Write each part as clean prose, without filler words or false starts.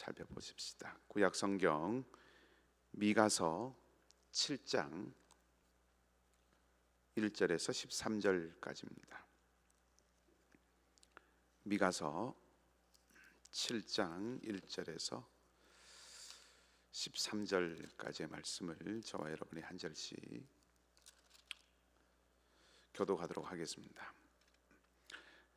살펴보십시다. 구약 성경 미가서 7장 1절에서 13절까지입니다. 미가서 7장 1절에서 13절까지의 말씀을 저와 여러분이 한 절씩 교독하도록 하겠습니다.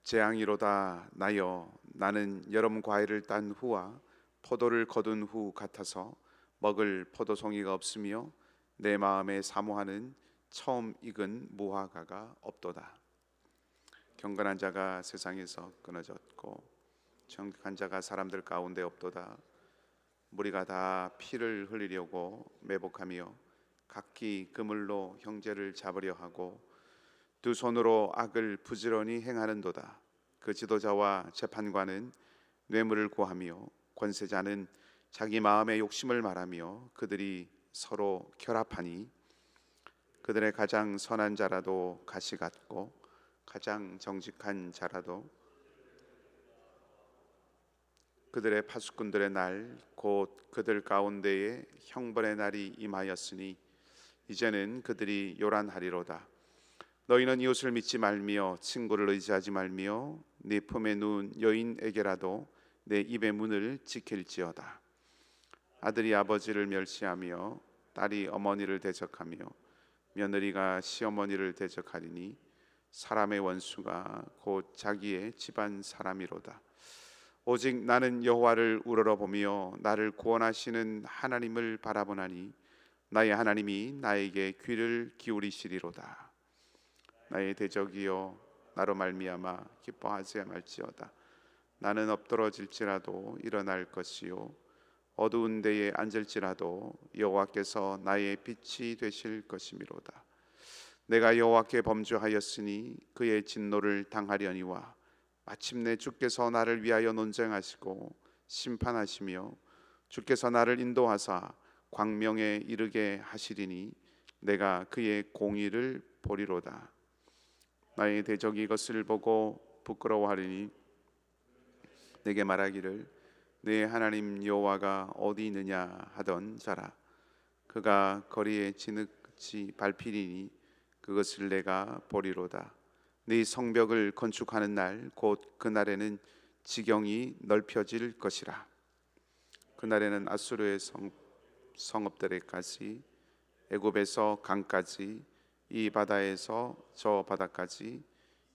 재앙이로다 나여 나는 여름 과일을 딴 후와 포도를 거둔 후 같아서 먹을 포도송이가 없으며 내 마음에 사모하는 처음 익은 무화과가 없도다. 경건한 자가 세상에서 끊어졌고 정직한 자가 사람들 가운데 없도다. 무리가 다 피를 흘리려고 매복하며 각기 그물로 형제를 잡으려 하고 두 손으로 악을 부지런히 행하는도다. 그 지도자와 재판관은 뇌물을 구하며 권세자는 자기 마음의 욕심을 말하며 그들이 서로 결합하니 그들의 가장 선한 자라도 가시 같고 가장 정직한 자라도 그들의 파수꾼들의 날 곧 그들 가운데에 형벌의 날이 임하였으니 이제는 그들이 요란하리로다. 너희는 이웃을 믿지 말며 친구를 의지하지 말며 네 품에 누운 여인에게라도 내 입의 문을 지킬지어다. 아들이 아버지를 멸시하며 딸이 어머니를 대적하며 며느리가 시어머니를 대적하리니 사람의 원수가 곧 자기의 집안 사람이로다. 오직 나는 여호와를 우러러보며 나를 구원하시는 하나님을 바라보나니 나의 하나님이 나에게 귀를 기울이시리로다. 나의 대적이여 나로 말미암아 기뻐하지 말지어다. 나는 엎드러질지라도 일어날 것이요 어두운 데에 앉을지라도 여호와께서 나의 빛이 되실 것이미로다. 내가 여호와께 범죄하였으니 그의 진노를 당하려니와 마침내 주께서 나를 위하여 논쟁하시고 심판하시며 주께서 나를 인도하사 광명에 이르게 하시리니 내가 그의 공의를 보리로다. 나의 대적이 이것을 보고 부끄러워하리니 내게 말하기를 네 하나님 여호와가 어디 있느냐 하던 자라. 그가 거리에 진흙이 밟히리니 그것을 내가 보리로다. 네 성벽을 건축하는 날 곧 그날에는 지경이 넓혀질 것이라. 그날에는 아수르의 성읍들에까지 애굽에서 강까지 이 바다에서 저 바다까지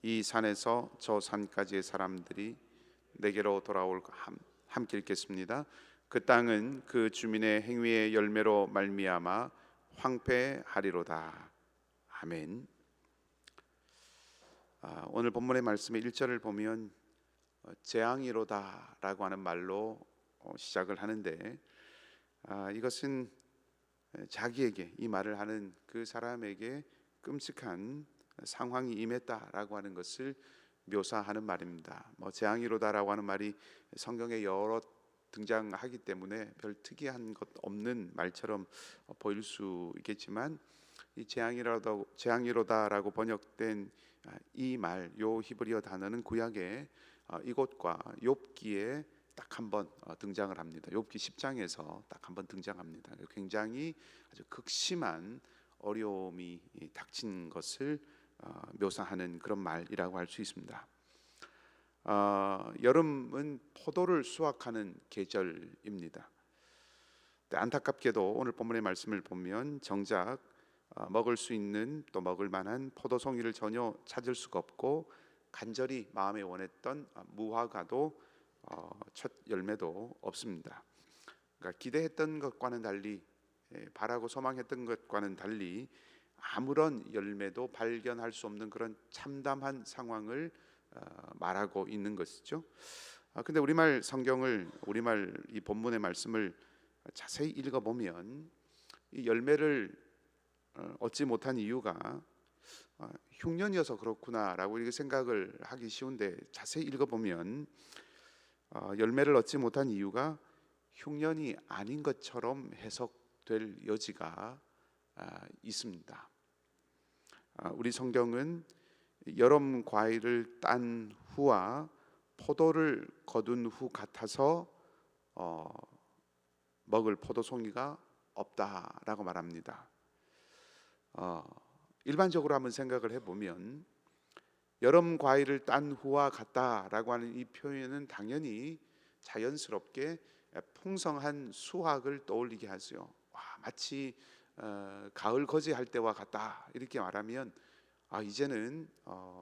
이 산에서 저 산까지의 사람들이 내게로 돌아올 함께 읽겠습니다. 그 땅은 그 주민의 행위의 열매로 말미암아 황폐하리로다. 아멘. 오늘 본문의 말씀의 1절을 보면 재앙이로다 라고 하는 말로 시작을 하는데 이것은 자기에게 이 말을 하는 그 사람에게 끔찍한 상황이 임했다라고 하는 것을 묘사하는 말입니다. 재앙이로다라고 하는 말이 성경에 여러 등장하기 때문에 별 특이한 것 없는 말처럼 보일 수 있겠지만 이 재앙이로다라고 번역된 이 말, 요 히브리어 단어는 구약의 이곳과 욥기에 딱 한 번 등장을 합니다. 욥기 10장에서 딱 한 번 등장합니다. 굉장히 아주 극심한 어려움이 닥친 것을 묘사하는 그런 말이라고 할 수 있습니다. 여름은 포도를 수확하는 계절입니다. 안타깝게도 오늘 본문의 말씀을 보면 정작 먹을 수 있는 또 먹을 만한 포도송이를 전혀 찾을 수가 없고 간절히 마음에 원했던 무화과도 첫 열매도 없습니다. 그러니까 기대했던 것과는 달리 바라고 소망했던 것과는 달리 아무런 열매도 발견할 수 없는 그런 참담한 상황을 말하고 있는 것이죠. 근데 우리말 성경을 우리말 이 본문의 말씀을 자세히 읽어보면 이 열매를 얻지 못한 이유가 흉년이어서 그렇구나라고 이렇게 생각을 하기 쉬운데 자세히 읽어보면 열매를 얻지 못한 이유가 흉년이 아닌 것처럼 해석될 여지가 있습니다. 우리 성경은 여름 과일을 딴 후와 포도를 거둔 후 같아서 먹을 포도송이가 없다라고 말합니다. 일반적으로 한번 생각을 해보면 여름 과일을 딴 후와 같다라고 하는 이 표현은 당연히 자연스럽게 풍성한 수확을 떠올리게 하죠. 마치 가을 거지할 때와 같다 이렇게 말하면 이제는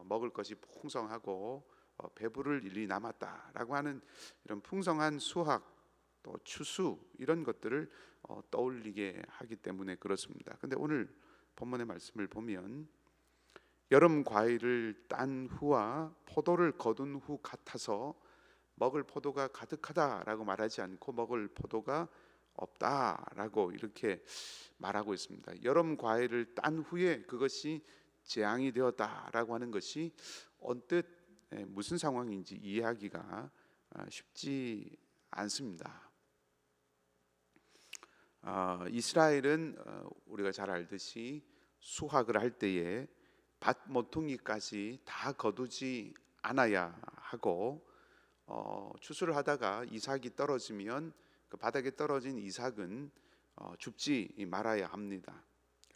먹을 것이 풍성하고 배부를 일이 남았다라고 하는 이런 풍성한 수확 또 추수 이런 것들을 떠올리게 하기 때문에 그렇습니다. 근데 오늘 본문의 말씀을 보면 여름 과일을 딴 후와 포도를 거둔 후 같아서 먹을 포도가 가득하다라고 말하지 않고 먹을 포도가 없다라고 이렇게 말하고 있습니다. 여름 과일을 딴 후에 그것이 재앙이 되었다라고 하는 것이 언뜻 무슨 상황인지 이해하기가 쉽지 않습니다. 이스라엘은 우리가 잘 알듯이 수확을 할 때에 밭 모퉁이까지 다 거두지 않아야 하고 추수를 하다가 이삭이 떨어지면 그 바닥에 떨어진 이삭은 줍지 말아야 합니다.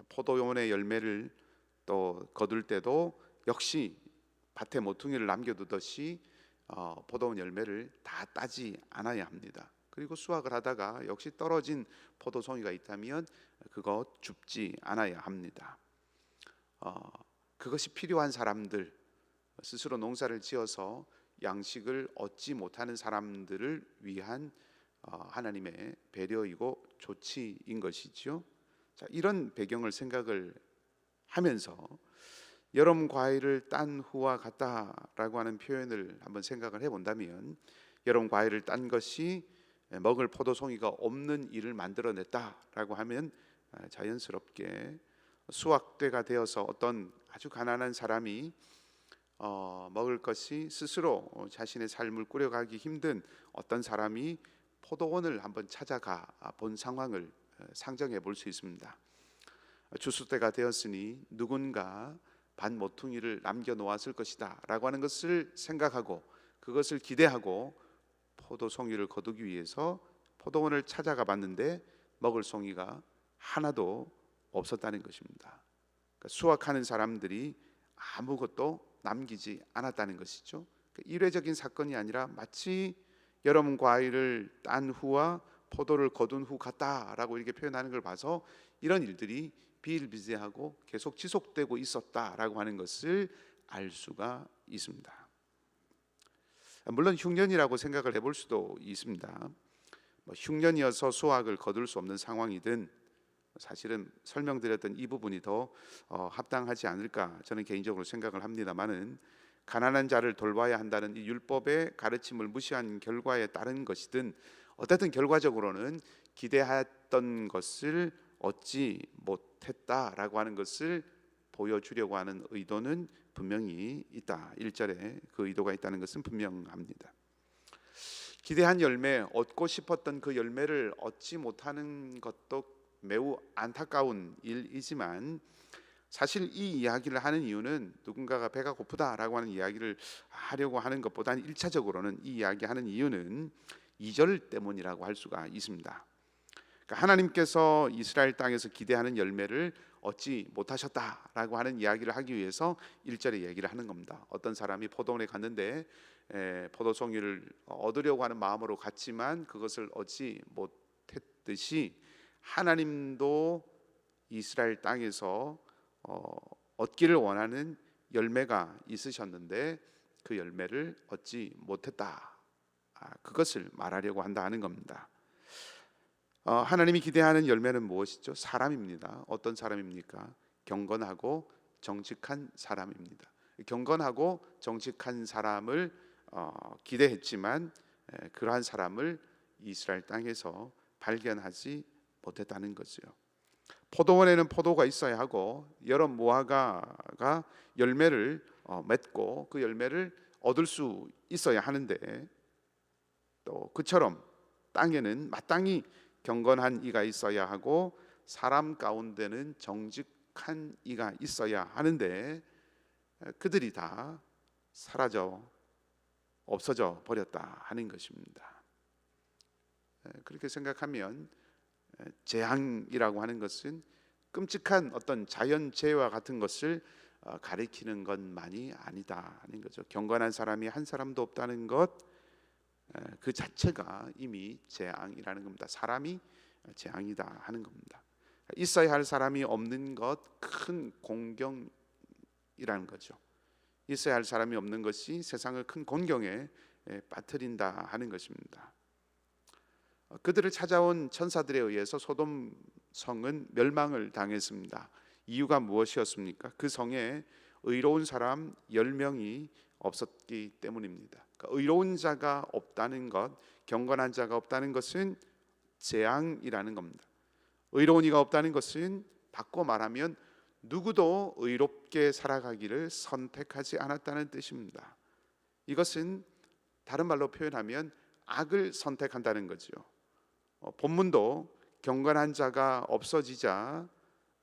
포도원의 열매를 또 거둘 때도 역시 밭에 모퉁이를 남겨두듯이 포도원 열매를 다 따지 않아야 합니다. 그리고 수확을 하다가 역시 떨어진 포도송이가 있다면 그것 줍지 않아야 합니다. 그것이 필요한 사람들, 스스로 농사를 지어서 양식을 얻지 못하는 사람들을 위한 하나님의 배려이고 조치인 것이죠. 자, 이런 배경을 생각을 하면서 여름 과일을 딴 후와 같다라고 하는 표현을 한번 생각을 해본다면 여름 과일을 딴 것이 먹을 포도송이가 없는 일을 만들어냈다라고 하면 자연스럽게 수확대가 되어서 어떤 아주 가난한 사람이 먹을 것이 스스로 자신의 삶을 꾸려가기 힘든 어떤 사람이 포도원을 한번 찾아가 본 상황을 상정해 볼 수 있습니다. 추수 때가 되었으니 누군가 반 모퉁이를 남겨 놓았을 것이다 라고 하는 것을 생각하고 그것을 기대하고 포도송이를 거두기 위해서 포도원을 찾아가 봤는데 먹을 송이가 하나도 없었다는 것입니다. 그러니까 수확하는 사람들이 아무것도 남기지 않았다는 것이죠. 일회적인 사건이 아니라 마치 여름 과일을 딴 후와 포도를 거둔 후 같다라고 이렇게 표현하는 걸 봐서 이런 일들이 비일비재하고 계속 지속되고 있었다라고 하는 것을 알 수가 있습니다. 물론 흉년이라고 생각을 해볼 수도 있습니다. 흉년이어서 수확을 거둘 수 없는 상황이든 사실은 설명드렸던 이 부분이 더 합당하지 않을까 저는 개인적으로 생각을 합니다만은 가난한 자를 돌봐야 한다는 이 율법의 가르침을 무시한 결과에 따른 것이든 어쨌든 결과적으로는 기대했던 것을 얻지 못했다라고 하는 것을 보여주려고 하는 의도는 분명히 있다. 1절에 그 의도가 있다는 것은 분명합니다. 기대한 열매, 얻고 싶었던 그 열매를 얻지 못하는 것도 매우 안타까운 일이지만 사실 이 이야기를 하는 이유는 누군가가 배가 고프다라고 하는 이야기를 하려고 하는 것보다는 1차적으로는 이 이야기하는 이유는 2절 때문이라고 할 수가 있습니다. 그러니까 하나님께서 이스라엘 땅에서 기대하는 열매를 얻지 못하셨다라고 하는 이야기를 하기 위해서 1절에 얘기를 하는 겁니다. 어떤 사람이 포도원에 갔는데 포도송이를 얻으려고 하는 마음으로 갔지만 그것을 얻지 못했듯이 하나님도 이스라엘 땅에서 얻기를 원하는 열매가 있으셨는데 그 열매를 얻지 못했다. 그것을 말하려고 한다 하는 겁니다. 하나님이 기대하는 열매는 무엇이죠? 사람입니다. 어떤 사람입니까? 경건하고 정직한 사람입니다. 경건하고 정직한 사람을 기대했지만 그러한 사람을 이스라엘 땅에서 발견하지 못했다는 거죠. 포도원에는 포도가 있어야 하고 여러 무화과가 열매를 맺고 그 열매를 얻을 수 있어야 하는데 또 그처럼 땅에는 마땅히 경건한 이가 있어야 하고 사람 가운데는 정직한 이가 있어야 하는데 그들이 다 사라져 없어져 버렸다 하는 것입니다. 그렇게 생각하면 재앙이라고 하는 것은 끔찍한 어떤 자연재해와 같은 것을 가리키는 것만이 아니다 하는 거죠. 경건한 사람이 한 사람도 없다는 것, 그 자체가 이미 재앙이라는 겁니다. 사람이 재앙이다 하는 겁니다. 있어야 할 사람이 없는 것, 큰 공경이라는 거죠. 있어야 할 사람이 없는 것이 세상을 큰 곤경에 빠뜨린다 하는 것입니다. 그들을 찾아온 천사들에 의해서 소돔 성은 멸망을 당했습니다. 이유가 무엇이었습니까? 그 성에 의로운 사람 10명이 없었기 때문입니다. 그러니까 의로운 자가 없다는 것, 경건한 자가 없다는 것은 재앙이라는 겁니다. 의로운 이가 없다는 것은 바꿔 말하면 누구도 의롭게 살아가기를 선택하지 않았다는 뜻입니다. 이것은 다른 말로 표현하면 악을 선택한다는 거죠. 본문도 경건한 자가 없어지자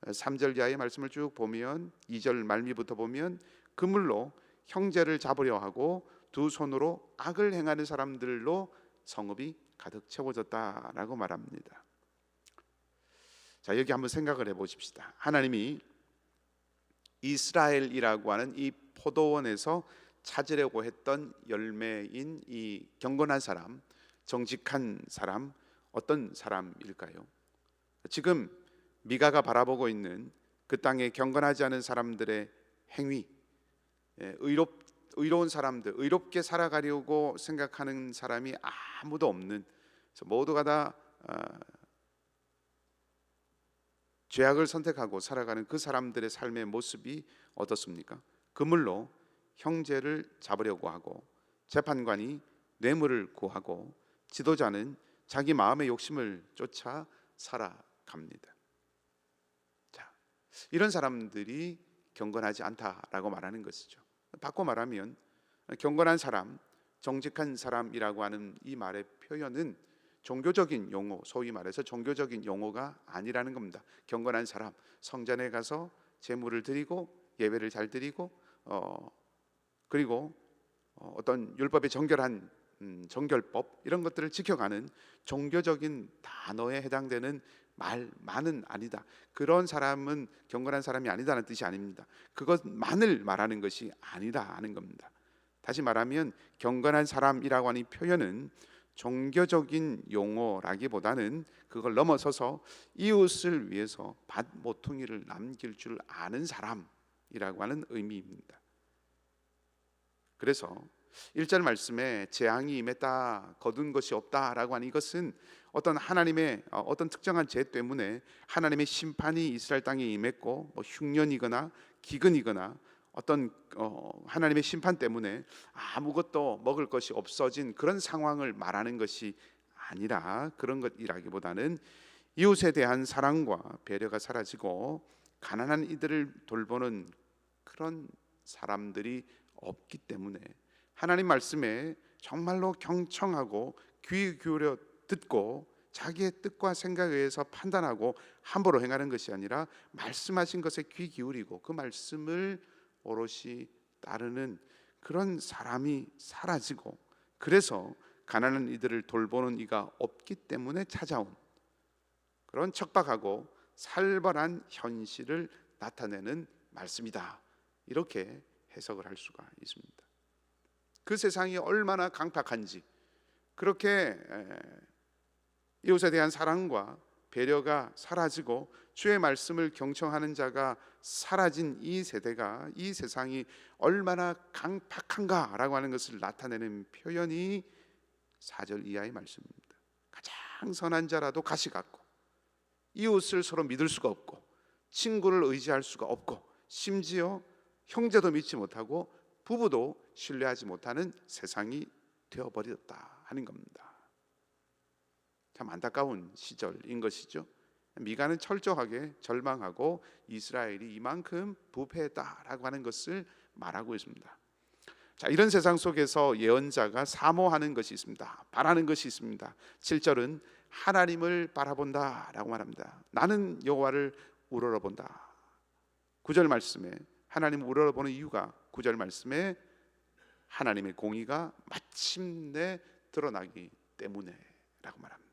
3절 이하의 말씀을 쭉 보면 2절 말미부터 보면 그물로 형제를 잡으려 하고 두 손으로 악을 행하는 사람들로 성읍이 가득 채워졌다라고 말합니다. 자, 여기 한번 생각을 해보십시다. 하나님이 이스라엘이라고 하는 이 포도원에서 찾으려고 했던 열매인 이 경건한 사람, 정직한 사람, 어떤 사람일까요? 지금 미가가 바라보고 있는 그 땅에 경건하지 않은 사람들의 행위, 의로운 사람들, 의롭게 살아가려고 생각하는 사람이 아무도 없는, 모두가 다 죄악을 선택하고 살아가는 그 사람들의 삶의 모습이 어떻습니까? 그물로 형제를 잡으려고 하고, 재판관이 뇌물을 구하고, 지도자는 자기 마음의 욕심을 쫓아 살아갑니다. 자, 이런 사람들이 경건하지 않다라고 말하는 것이죠. 바꿔 말하면 경건한 사람, 정직한 사람이라고 하는 이 말의 표현은 종교적인 용어, 소위 말해서 종교적인 용어가 아니라는 겁니다. 경건한 사람, 성전에 가서 제물을 드리고 예배를 잘 드리고 그리고 어떤 율법의 정결한 정결법 이런 것들을 지켜가는 종교적인 단어에 해당되는 말만은 아니다. 그런 사람은 경건한 사람이 아니다는 뜻이 아닙니다. 그것만을 말하는 것이 아니다 하는 겁니다. 다시 말하면 경건한 사람이라고 하는 이 표현은 종교적인 용어라기보다는 그걸 넘어서서 이웃을 위해서 밭 모퉁이를 남길 줄 아는 사람이라고 하는 의미입니다. 그래서 1절 말씀에 재앙이 임했다, 거둔 것이 없다라고 하는 이것은 어떤 하나님의 어떤 특정한 죄 때문에 하나님의 심판이 이스라엘 땅에 임했고 흉년이거나 기근이거나 어떤 하나님의 심판 때문에 아무것도 먹을 것이 없어진 그런 상황을 말하는 것이 아니라, 그런 것이라기보다는 이웃에 대한 사랑과 배려가 사라지고 가난한 이들을 돌보는 그런 사람들이 없기 때문에 하나님 말씀에 정말로 경청하고 귀 기울여 듣고 자기의 뜻과 생각에 의해서 판단하고 함부로 행하는 것이 아니라 말씀하신 것에 귀 기울이고 그 말씀을 오롯이 따르는 그런 사람이 사라지고, 그래서 가난한 이들을 돌보는 이가 없기 때문에 찾아온 그런 척박하고 살벌한 현실을 나타내는 말씀이다, 이렇게 해석을 할 수가 있습니다. 그 세상이 얼마나 강팍한지, 그렇게 이웃에 대한 사랑과 배려가 사라지고 주의 말씀을 경청하는 자가 사라진 이 세대가, 이 세상이 얼마나 강팍한가라고 하는 것을 나타내는 표현이 4절 이하의 말씀입니다. 가장 선한 자라도 가시 같고, 이웃을 서로 믿을 수가 없고, 친구를 의지할 수가 없고, 심지어 형제도 믿지 못하고 부부도 신뢰하지 못하는 세상이 되어버렸다 하는 겁니다. 참 안타까운 시절인 것이죠. 미가는 철저하게 절망하고 이스라엘이 이만큼 부패했다라고 하는 것을 말하고 있습니다. 자, 이런 세상 속에서 예언자가 사모하는 것이 있습니다. 바라는 것이 있습니다. 7절은 하나님을 바라본다라고 말합니다. 나는 여호와를 우러러본다. 9절 말씀에 하나님을 우러러보는 이유가 9절 말씀에 하나님의 공의가 마침내 드러나기 때문에 라고 말합니다.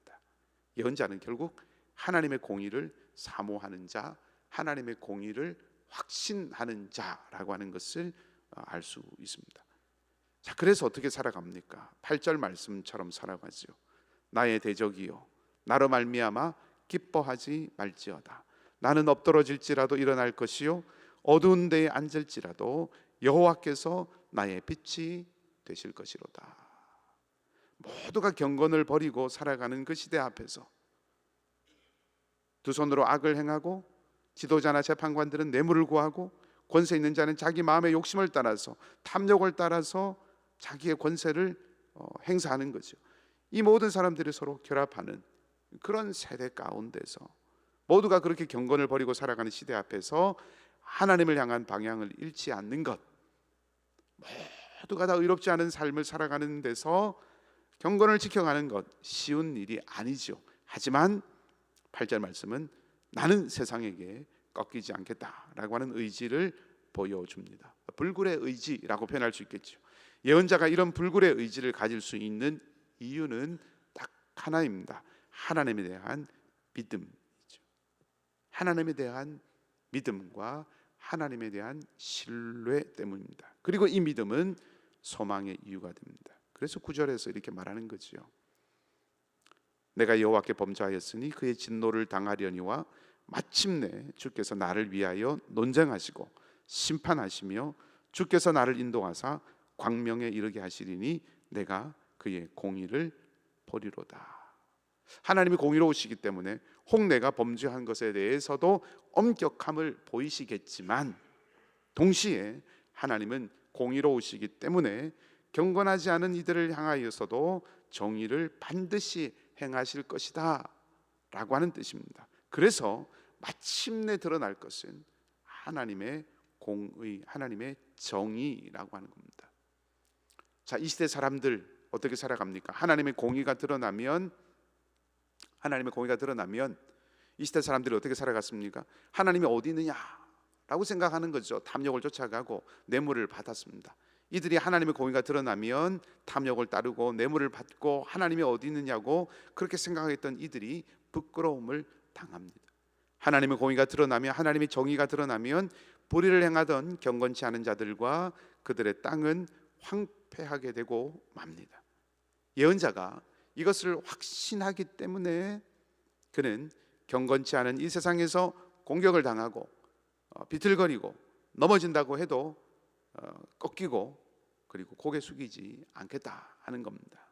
예언자는 결국 하나님의 공의를 사모하는 자, 하나님의 공의를 확신하는 자라고 하는 것을 알 수 있습니다. 자, 그래서 어떻게 살아갑니까? 8절 말씀처럼 살아가죠. 나의 대적이요 나로 말미암아 기뻐하지 말지어다. 나는 엎드러질지라도 일어날 것이요 어두운 데에 앉을지라도 여호와께서 나의 빛이 되실 것이로다. 모두가 경건을 버리고 살아가는 그 시대 앞에서 두 손으로 악을 행하고 지도자나 재판관들은 뇌물을 구하고 권세 있는 자는 자기 마음의 욕심을 따라서 탐욕을 따라서 자기의 권세를 행사하는 거죠. 이 모든 사람들이 서로 결합하는 그런 세대 가운데서 모두가 그렇게 경건을 버리고 살아가는 시대 앞에서 하나님을 향한 방향을 잃지 않는 것, 모두가 다 의롭지 않은 삶을 살아가는 데서 경건을 지켜가는 것 쉬운 일이 아니죠. 하지만 8절 말씀은 나는 세상에게 꺾이지 않겠다라고 하는 의지를 보여줍니다. 불굴의 의지라고 표현할 수 있겠죠. 예언자가 이런 불굴의 의지를 가질 수 있는 이유는 딱 하나입니다. 하나님에 대한 믿음이죠. 하나님에 대한 믿음과 하나님에 대한 신뢰 때문입니다. 그리고 이 믿음은 소망의 이유가 됩니다. 그래서 9절에서 이렇게 말하는 거죠. 내가 여호와께 범죄하였으니 그의 진노를 당하려니와 마침내 주께서 나를 위하여 논쟁하시고 심판하시며 주께서 나를 인도하사 광명에 이르게 하시리니 내가 그의 공의를 보리로다. 하나님이 공의로우시기 때문에 혹 내가 범죄한 것에 대해서도 엄격함을 보이시겠지만 동시에 하나님은 공의로우시기 때문에 경건하지 않은 이들을 향하여서도 정의를 반드시 행하실 것이다 라고 하는 뜻입니다. 그래서 마침내 드러날 것은 하나님의 공의, 하나님의 정의라고 하는 겁니다. 자, 이 시대 사람들 어떻게 살아갑니까? 하나님의 공의가 드러나면 이 시대 사람들이 어떻게 살아갔습니까? 하나님이 어디 있느냐라고 생각하는 거죠. 탐욕을 쫓아가고 뇌물을 받았습니다. 이들이 하나님의 공의가 드러나면 탐욕을 따르고 뇌물을 받고 하나님이 어디 있느냐고 그렇게 생각했던 이들이 부끄러움을 당합니다. 하나님의 공의가 드러나면, 하나님의 정의가 드러나면 불의를 행하던 경건치 않은 자들과 그들의 땅은 황폐하게 되고 맙니다. 예언자가 이것을 확신하기 때문에 그는 경건치 않은 이 세상에서 공격을 당하고 비틀거리고 넘어진다고 해도 꺾이고 그리고 고개 숙이지 않겠다 하는 겁니다.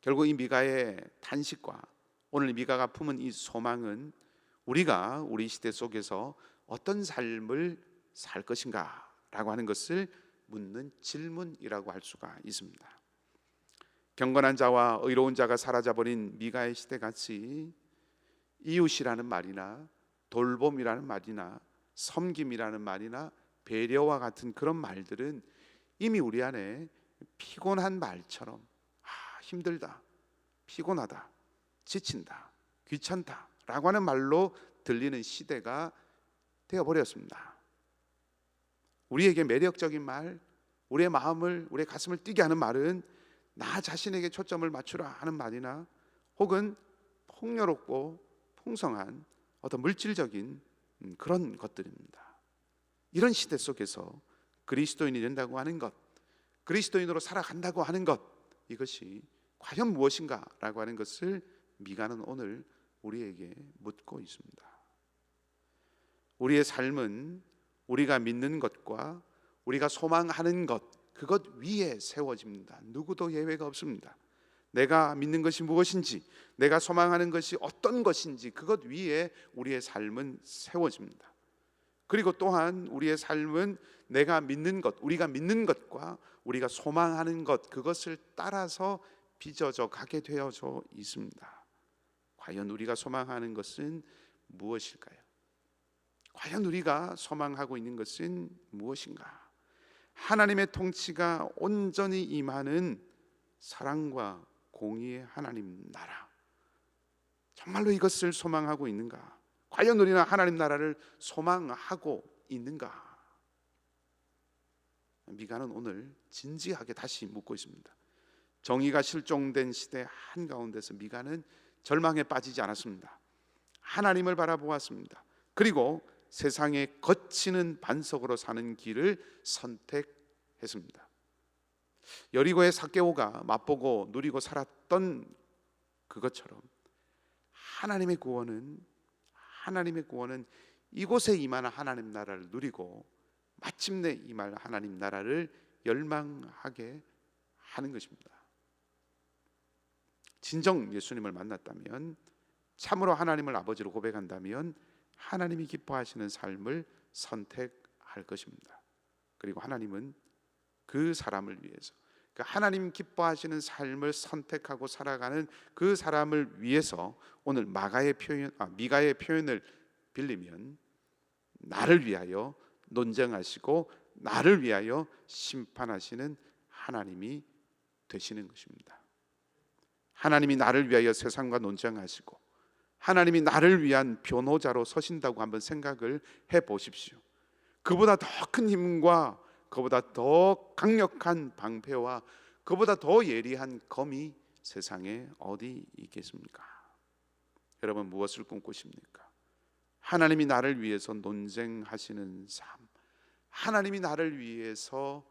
결국 이 미가의 탄식과 오늘 미가가 품은 이 소망은 우리가 우리 시대 속에서 어떤 삶을 살 것인가 라고 하는 것을 묻는 질문이라고 할 수가 있습니다. 경건한 자와 의로운 자가 사라져버린 미가의 시대같이 이웃이라는 말이나 돌봄이라는 말이나 섬김이라는 말이나 배려와 같은 그런 말들은 이미 우리 안에 피곤한 말처럼 힘들다, 피곤하다, 지친다, 귀찮다 라고 하는 말로 들리는 시대가 되어버렸습니다. 우리에게 매력적인 말, 우리의 마음을, 우리의 가슴을 뛰게 하는 말은 나 자신에게 초점을 맞추라 하는 말이나 혹은 풍요롭고 풍성한 어떤 물질적인 그런 것들입니다. 이런 시대 속에서 그리스도인이 된다고 하는 것, 그리스도인으로 살아간다고 하는 것, 이것이 과연 무엇인가 라고 하는 것을 미가는 오늘 우리에게 묻고 있습니다. 우리의 삶은 우리가 믿는 것과 우리가 소망하는 것, 그것 위에 세워집니다. 누구도 예외가 없습니다. 내가 믿는 것이 무엇인지, 내가 소망하는 것이 어떤 것인지 그것 위에 우리의 삶은 세워집니다. 그리고 또한 우리의 삶은 내가 믿는 것, 우리가 믿는 것과 우리가 소망하는 것, 그것을 따라서 빚어져 가게 되어져 있습니다. 과연 우리가 소망하는 것은 무엇일까요? 과연 우리가 소망하고 있는 것은 무엇인가? 하나님의 통치가 온전히 임하는 사랑과 공의의 하나님 나라, 정말로 이것을 소망하고 있는가? 과연 우리는 하나님 나라를 소망하고 있는가? 미가는 오늘 진지하게 다시 묻고 있습니다. 정의가 실종된 시대 한가운데서 미가는 절망에 빠지지 않았습니다. 하나님을 바라보았습니다. 그리고 세상에 거치는 반석으로 사는 길을 선택했습니다. 여리고의 삭개오가 맛보고 누리고 살았던 그것처럼 하나님의 구원은 이곳에 임하는 하나님 나라를 누리고 마침내 임할 하나님 나라를 열망하게 하는 것입니다. 진정 예수님을 만났다면, 참으로 하나님을 아버지로 고백한다면 하나님이 기뻐하시는 삶을 선택할 것입니다. 그리고 하나님은 그 사람을 위해서, 하나님 기뻐하시는 삶을 선택하고 살아가는 그 사람을 위해서 오늘 미가의 표현을 빌리면 나를 위하여 논쟁하시고 나를 위하여 심판하시는 하나님이 되시는 것입니다. 하나님이 나를 위하여 세상과 논쟁하시고 하나님이 나를 위한 변호자로 서신다고 한번 생각을 해보십시오. 그보다 더 큰 힘과 그보다 더 강력한 방패와 그보다 더 예리한 검이 세상에 어디 있겠습니까? 여러분, 무엇을 꿈꾸십니까? 하나님이 나를 위해서 논쟁하시는 삶, 하나님이 나를 위해서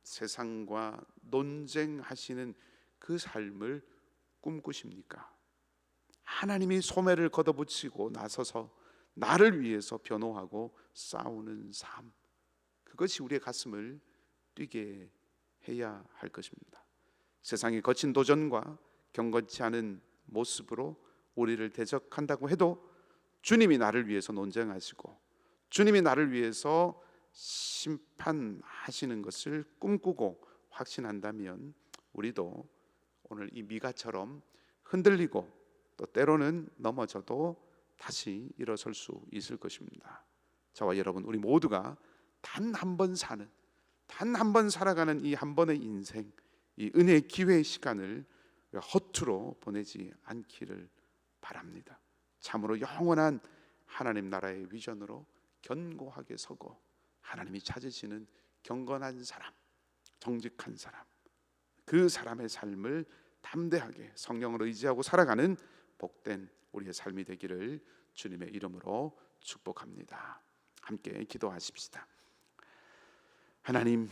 세상과 논쟁하시는 그 삶을 꿈꾸십니까? 하나님이 소매를 걷어붙이고 나서서 나를 위해서 변호하고 싸우는 삶, 그것이 우리의 가슴을 뛰게 해야 할 것입니다. 세상의 거친 도전과 경건치 않은 모습으로 우리를 대적한다고 해도 주님이 나를 위해서 논쟁하시고 주님이 나를 위해서 심판하시는 것을 꿈꾸고 확신한다면 우리도 오늘 이 미가처럼 흔들리고 또 때로는 넘어져도 다시 일어설 수 있을 것입니다. 저와 여러분, 우리 모두가 단 한 번 살아가는 이 한 번의 인생, 이 은혜의 기회의 시간을 허투루 보내지 않기를 바랍니다. 참으로 영원한 하나님 나라의 비전으로 견고하게 서고 하나님이 찾으시는 경건한 사람, 정직한 사람, 그 사람의 삶을 담대하게 성령으로 의지하고 살아가는 복된 우리의 삶이 되기를 주님의 이름으로 축복합니다. 함께 기도하십시다. 하나님,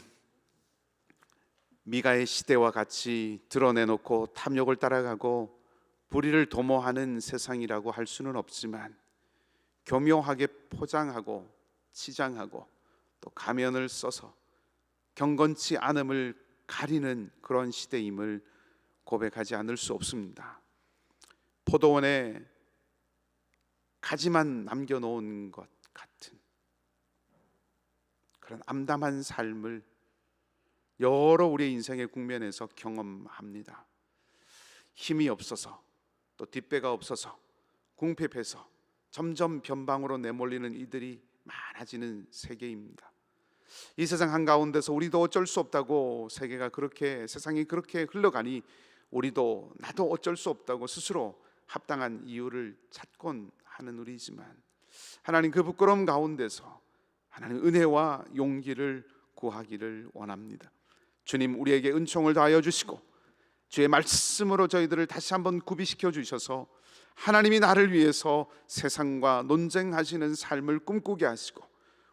미가의 시대와 같이 드러내놓고 탐욕을 따라가고 불의를 도모하는 세상이라고 할 수는 없지만 교묘하게 포장하고 치장하고 또 가면을 써서 경건치 않음을 가리는 그런 시대임을 고백하지 않을 수 없습니다. 포도원에 가지만 남겨놓은 것 같은 그런 암담한 삶을 여러 우리의 인생의 국면에서 경험합니다. 힘이 없어서 또 뒷배가 없어서 궁핍해서 점점 변방으로 내몰리는 이들이 많아지는 세계입니다. 이 세상 한가운데서 우리도 어쩔 수 없다고 세상이 그렇게 흘러가니 우리도 나도 어쩔 수 없다고 스스로 합당한 이유를 찾곤 하는 우리지만 하나님, 그 부끄러움 가운데서 하나님 은혜와 용기를 구하기를 원합니다. 주님, 우리에게 은총을 다하여 주시고 주의 말씀으로 저희들을 다시 한번 구비시켜 주셔서 하나님이 나를 위해서 세상과 논쟁하시는 삶을 꿈꾸게 하시고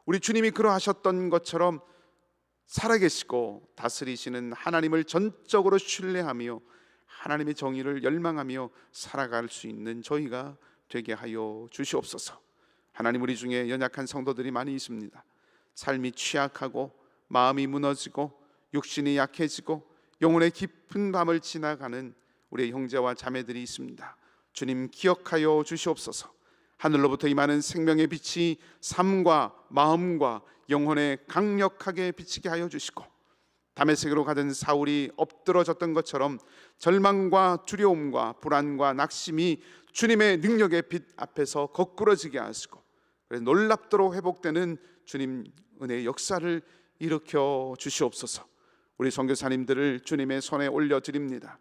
우리 주님이 그러하셨던 것처럼 살아계시고 다스리시는 하나님을 전적으로 신뢰하며 하나님의 정의를 열망하며 살아갈 수 있는 저희가 되게 하여 주시옵소서. 하나님, 우리 중에 연약한 성도들이 많이 있습니다. 삶이 취약하고 마음이 무너지고 육신이 약해지고 영혼의 깊은 밤을 지나가는 우리의 형제와 자매들이 있습니다. 주님, 기억하여 주시옵소서. 하늘로부터 임하는 생명의 빛이 삶과 마음과 영혼에 강력하게 비치게 하여 주시고 다메섹으로 가던 사울이 엎드러졌던 것처럼 절망과 두려움과 불안과 낙심이 주님의 능력의 빛 앞에서 거꾸러지게 하시고 놀랍도록 회복되는 주님 은혜의 역사를 일으켜 주시옵소서. 우리 선교사님들을 주님의 손에 올려드립니다.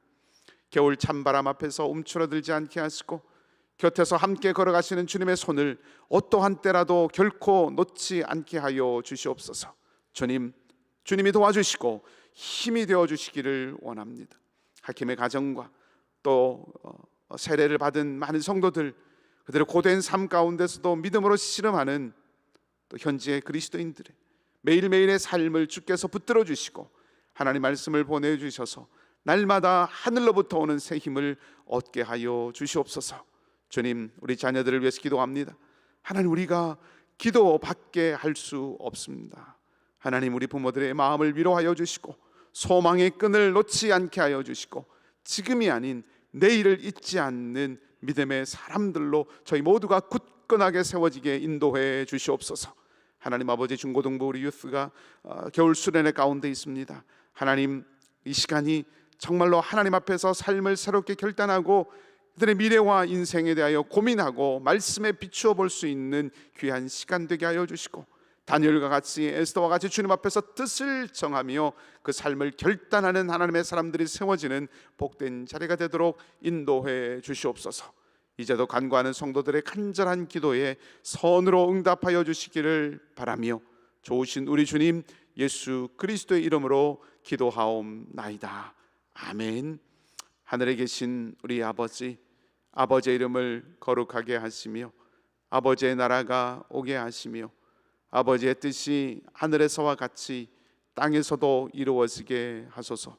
겨울 찬바람 앞에서 움츠러들지 않게 하시고 곁에서 함께 걸어가시는 주님의 손을 어떠한 때라도 결코 놓지 않게 하여 주시옵소서. 주님이 도와주시고 힘이 되어 주시기를 원합니다. 하킴의 가정과 또 세례를 받은 많은 성도들, 그들의 고된 삶 가운데서도 믿음으로 씨름하는 또 현지의 그리스도인들의 매일매일의 삶을 주께서 붙들어 주시고 하나님 말씀을 보내주셔서 날마다 하늘로부터 오는 새 힘을 얻게 하여 주시옵소서. 주님, 우리 자녀들을 위해서 기도합니다. 하나님, 우리가 기도밖에 할 수 없습니다. 하나님, 우리 부모들의 마음을 위로하여 주시고 소망의 끈을 놓지 않게 하여 주시고 지금이 아닌 내일을 잊지 않는 믿음의 사람들로 저희 모두가 굳건하게 세워지게 인도해 주시옵소서. 하나님 아버지, 중고등부 우리 유스가 겨울 수련회 가운데 있습니다. 하나님, 이 시간이 정말로 하나님 앞에서 삶을 새롭게 결단하고 그들의 미래와 인생에 대하여 고민하고 말씀에 비추어 볼 수 있는 귀한 시간 되게 하여 주시고 다니엘과 같이 에스더와 같이 주님 앞에서 뜻을 정하며 그 삶을 결단하는 하나님의 사람들이 세워지는 복된 자리가 되도록 인도해 주시옵소서. 이제도 간구하는 성도들의 간절한 기도에 선으로 응답하여 주시기를 바라며 좋으신 우리 주님 예수 그리스도의 이름으로 기도하옵나이다. 아멘. 하늘에 계신 우리 아버지, 아버지의 이름을 거룩하게 하시며 아버지의 나라가 오게 하시며 아버지의 뜻이 하늘에서와 같이 땅에서도 이루어지게 하소서.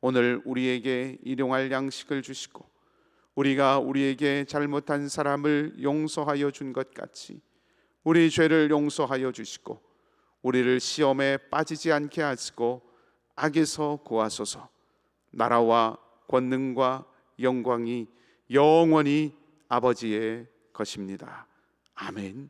오늘 우리에게 일용할 양식을 주시고 우리가 우리에게 잘못한 사람을 용서하여 준 것 같이 우리 죄를 용서하여 주시고 우리를 시험에 빠지지 않게 하시고 악에서 구하소서. 나라와 권능과 영광이 영원히 아버지의 것입니다. 아멘.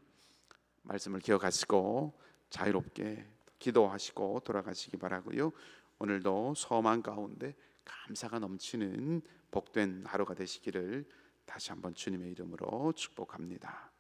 말씀을 기억하시고 자유롭게 기도하시고 돌아가시기 바라고요. 오늘도 소망 가운데 감사가 넘치는 복된 하루가 되시기를 다시 한번 주님의 이름으로 축복합니다.